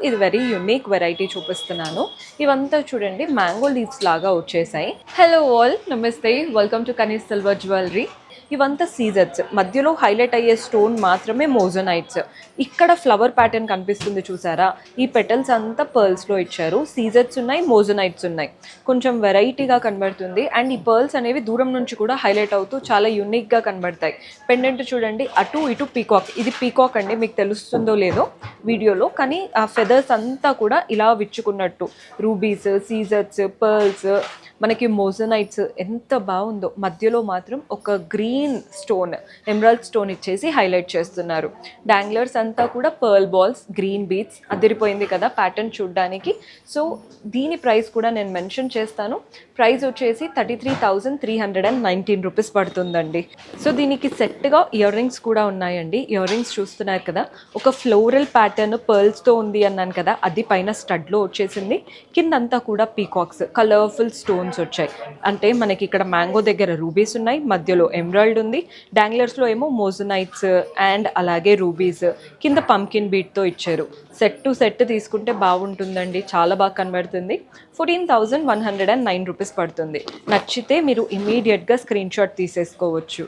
ఇది very unique variety చూపిస్తున్నాను. ఇవంతా చూడండి మ్యాంగో లీవ్స్ లాగా వచ్చేసాయి. హలో ఆల్, నమస్తే, వెల్కమ్ టు కనీస్ సిల్వర్ జ్యువెలరీ. ఇవంతా సీజర్స్, మధ్యలో హైలైట్ అయ్యే స్టోన్ మాత్రమే మోజోనైట్స్. ఇక్కడ ఫ్లవర్ ప్యాటర్న్ కనిపిస్తుంది చూసారా, ఈ పెటల్స్ అంతా పర్ల్స్లో ఇచ్చారు. సీజర్స్ ఉన్నాయి, మోజోనైట్స్ ఉన్నాయి, కొంచెం వెరైటీగా కనబడుతుంది. అండ్ ఈ పర్ల్స్ అనేవి దూరం నుంచి కూడా హైలైట్ అవుతూ చాలా యూనిక్గా కనబడతాయి. పెండెంట్ చూడండి, అటు ఇటు పీకాక్. ఇది పీకాక్ అండి, మీకు తెలుస్తుందో లేదో వీడియోలో, కానీ ఆ ఫెదర్స్ అంతా కూడా ఇలా విచ్చుకున్నట్టు రూబీస్, సీజర్స్, పర్ల్స్, మనకి మోజోనైట్స్ ఎంత బాగుందో. మధ్యలో మాత్రం ఒక గ్రీన్ స్టోన్, ఎమరాల్డ్ స్టోన్ ఇచ్చేసి హైలైట్ చేస్తున్నారు. డాంగ్లర్స్ అంతా కూడా పర్ల్ బాల్స్, గ్రీన్ బీడ్స్, అదిరిపోయింది కదా ప్యాటర్న్ చూడడానికి. సో దీని ప్రైస్ కూడా నేను మెన్షన్ చేస్తాను. ప్రైస్ వచ్చేసి 33,319 రూపీస్ పడుతుందండి. సో దీనికి సెట్గా ఇయర్ రింగ్స్ కూడా ఉన్నాయండి. ఇయర్ రింగ్స్ చూస్తున్నారు కదా, ఒక ఫ్లోరల్ ప్యాటర్న్ పర్ల్స్తో ఉంది అన్నాను కదా, అది పైన స్టడ్లో వచ్చేసింది. కిందంతా కూడా పీకాక్స్, కలర్ఫుల్ స్టోన్స్ వచ్చాయి. అంటే మనకి ఇక్కడ మ్యాంగో దగ్గర రూబీస్ ఉన్నాయి, మధ్యలో ఎమరాల్డ్ ఉంది, డాంగ్లర్స్లో ఏమో మోజోనైట్స్ అండ్ అలాగే రూబీస్, కింద పంకిన్ బీట్తో ఇచ్చారు. సెట్ టు సెట్ తీసుకుంటే బాగుంటుందండి, చాలా బాగా కనబడుతుంది. 14,109 రూపీస్ పడుతుంది. నచ్చితే మీరు ఇమీడియట్గా స్క్రీన్ షాట్ తీసేసుకోవచ్చు.